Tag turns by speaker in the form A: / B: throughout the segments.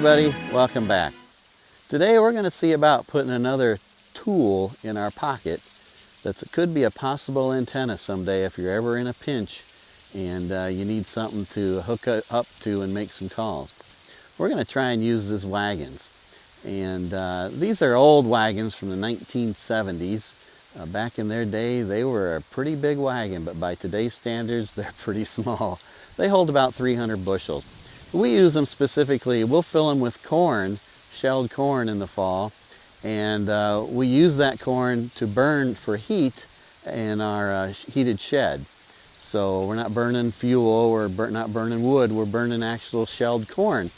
A: everybody, welcome back. Today we're going to see about putting another tool in our pocket that could be a possible antenna someday if you're ever in a pinch and you need something to hook up to and make some calls. We're going to try and use these wagons. And these are old wagons from the 1970s. Back in their day they were a pretty big wagon, but by today's standards they're pretty small. They hold about 300 bushels. We use them specifically, we'll fill them with corn, shelled corn in the fall, and we use that corn to burn for heat in our heated shed. So we're not burning fuel, we're not burning wood, we're burning actual shelled corn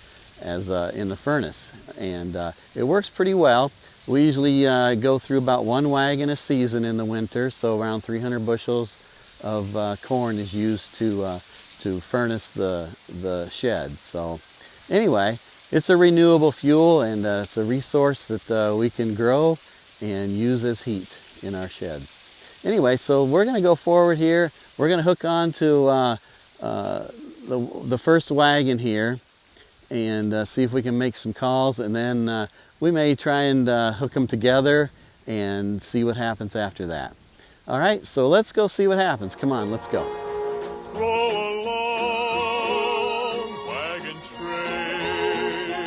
A: as in the furnace. And it works pretty well. We usually go through about one wagon a season in the winter, so around 300 bushels of corn is used to furnace the shed. So anyway, it's a renewable fuel, and it's a resource that we can grow and use as heat in our shed. Anyway, so we're going to go forward here. We're going to hook on to the first wagon here and see if we can make some calls, and then we may try and hook them together and see what happens after that. All right, so let's go see what happens. Come on, let's go.
B: Roll along, wagon train,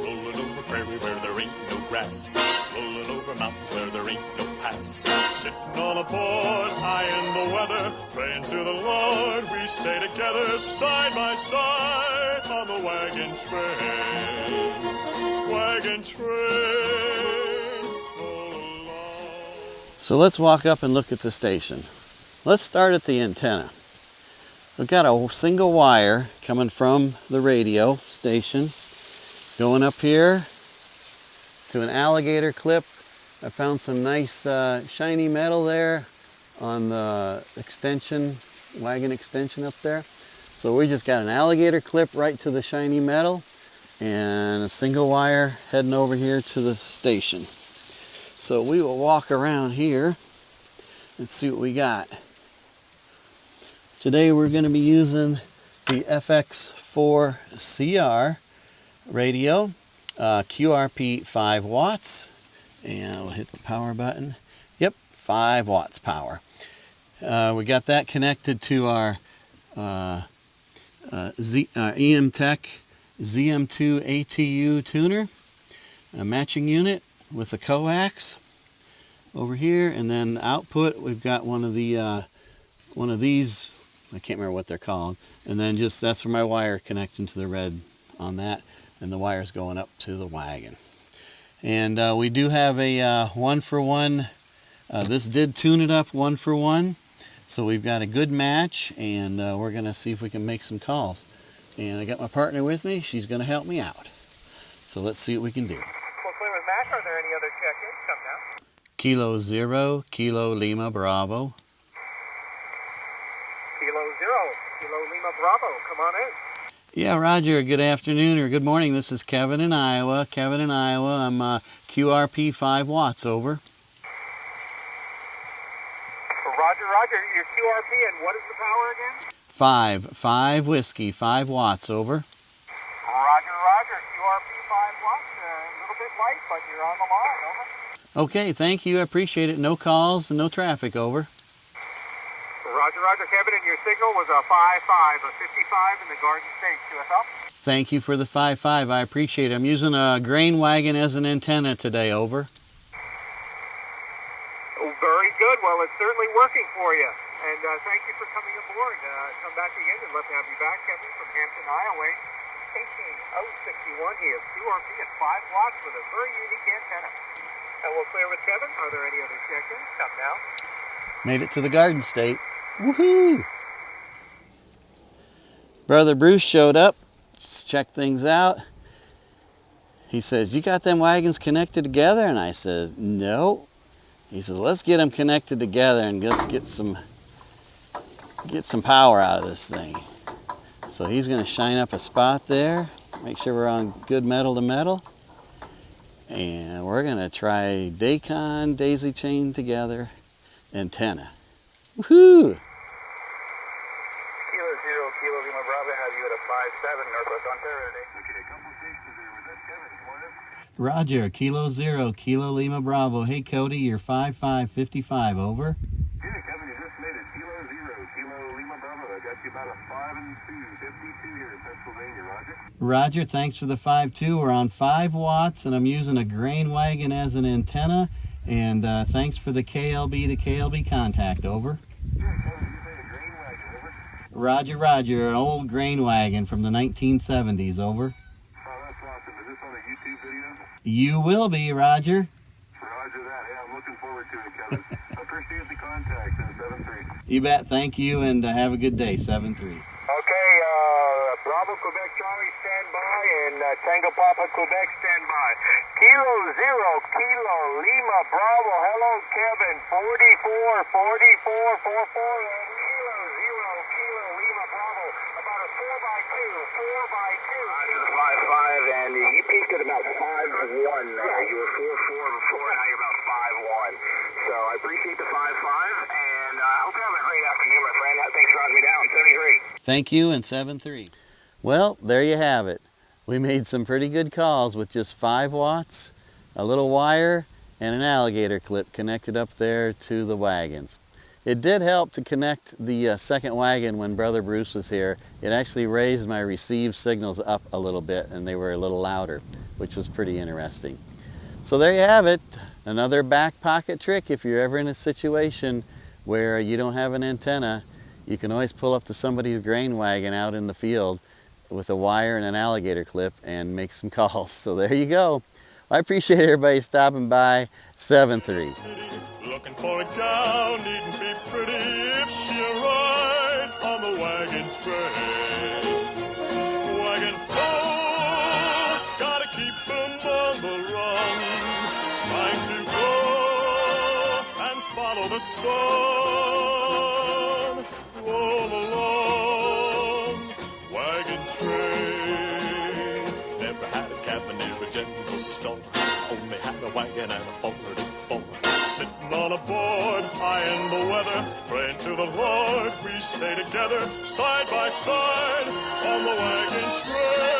B: rolling over prairie where there ain't no grass, rolling over mountains where there ain't no pass, sitting on a board high in the weather, praying to the Lord we stay together side by side on the wagon train, wagon train, roll along.
A: So let's walk up and look at the station. Let's start at the antenna. We've got a single wire coming from the radio station going up here to an alligator clip. I found some nice shiny metal there on the extension, wagon extension up there. So we just got an alligator clip right to the shiny metal and a single wire heading over here to the station. So we will walk around here and see what we got. Today we're going to be using the FX4CR radio, QRP 5 watts, and we'll hit the power button. Yep, 5 watts power. We got that connected to our EMTech ZM2 ATU tuner, a matching unit with a coax over here, and then output we've got one of these, I can't remember what they're called, and then just that's where my wire connecting to the red on that, and the wire's going up to the wagon. And we do have a 1-for-1. This did tune it up 1-for-1, so we've got a good match, and we're going to see if we can make some calls. And I got my partner with me. She's going to help me out. So let's see what we can do.
C: Well, clear with Mac. Are there any other check-ins? Come now.
A: Kilo 0, Kilo Lima Bravo.
C: Kilo 0, Kilo Lima Bravo. Come on in.
A: Yeah, Roger, good afternoon or good morning. This is Kevin in Iowa. Kevin in Iowa. I'm QRP 5 watts, over.
C: Roger, your QRP, and what is the power again?
A: 5 whiskey, 5 watts, over.
C: Roger, QRP 5 watts, a little bit light, but you're on the line, over.
A: Okay, thank you, I appreciate it. No calls and no traffic, over.
C: Roger, Kevin, and your signal was a 5-5, a 55 in the Garden State, QSL.
A: Thank you for the 5-5, I appreciate it. I'm using a grain wagon as an antenna today, over.
C: Oh, very good. Well, it's certainly working for you. And thank you for coming aboard. Come back again. I'd love to have you back, Kevin, from Hampton, Iowa. 18061 here. QRP at 5 watts with a very unique antenna. And we'll clear with Kevin. Are there any other check-ins? Come now.
A: Made it to the Garden State. Woohoo! Brother Bruce showed up. Just check things out. He says, "You got them wagons connected together?" And I said, "No." He says, "Let's get them connected together and let's get some power out of this thing." So he's going to shine up a spot there, make sure we're on good metal to metal, and we're going to try Dacon daisy chain together antenna. Woohoo!
C: Kilo 0, Kilo Lima Bravo, have you at a 5-7 Northwest Ontario today.
D: Okay, come on,
A: Roger, Kilo 0, Kilo Lima Bravo. Hey, Cody, you're 5555, over.
D: Yeah, Kevin, you just made it. Kilo 0, Kilo Lima Bravo. I got you about a 5 and 2, 52 here in Pennsylvania, Roger.
A: Roger, thanks for the 5.2. We're on 5 watts, and I'm using a grain wagon as an antenna. And thanks for the KLB to KLB contact, over.
D: Yeah, Kevin, you made a grain wagon, over.
A: Roger, Roger, an old grain wagon from the 1970s, over.
D: Oh, that's awesome. Is this on a YouTube video?
A: You will be, Roger.
D: Roger that. Yeah, I'm looking forward to it, Kevin. Appreciate the contact in 7-3.
A: You bet. Thank you, and have a good day, 7-3.
C: Okay, Bravo Quebec Charlie stand by, and Tango Papa Quebec stand by. Kilo 0, Kilo Lima Bravo. Hello, Kevin. 44, 44, 44. And Kilo 0, Kilo Lima Bravo. About a 4x2, 4x2. Roger the 5-5, and you peaked at about 5-1 there. You were 4-4 before, now you're about 5-1. So I appreciate the 5-5, and I hope you have a great afternoon, my friend. Thanks for hunting me down. 73.
A: Thank you, and 7-3. Well, there you have it. We made some pretty good calls with just 5 watts, a little wire, and an alligator clip connected up there to the wagons. It did help to connect the second wagon when Brother Bruce was here. It actually raised my receive signals up a little bit, and they were a little louder, which was pretty interesting. So there you have it. Another back pocket trick. If you're ever in a situation where you don't have an antenna, you can always pull up to somebody's grain wagon out in the field with a wire and an alligator clip and make some calls. So there you go. I appreciate everybody stopping by. 7-3.
B: Looking for a gal, needn't be pretty if she ride on the wagon train. Wagon, oh, gotta keep them on the run. Trying to go and follow the sun. Roll along, wagon train. Never had a cabin near a general store. Only had a wagon and a 44. Sitting on a board, high in the weather, praying to the Lord we stay together, side by side, on the wagon train.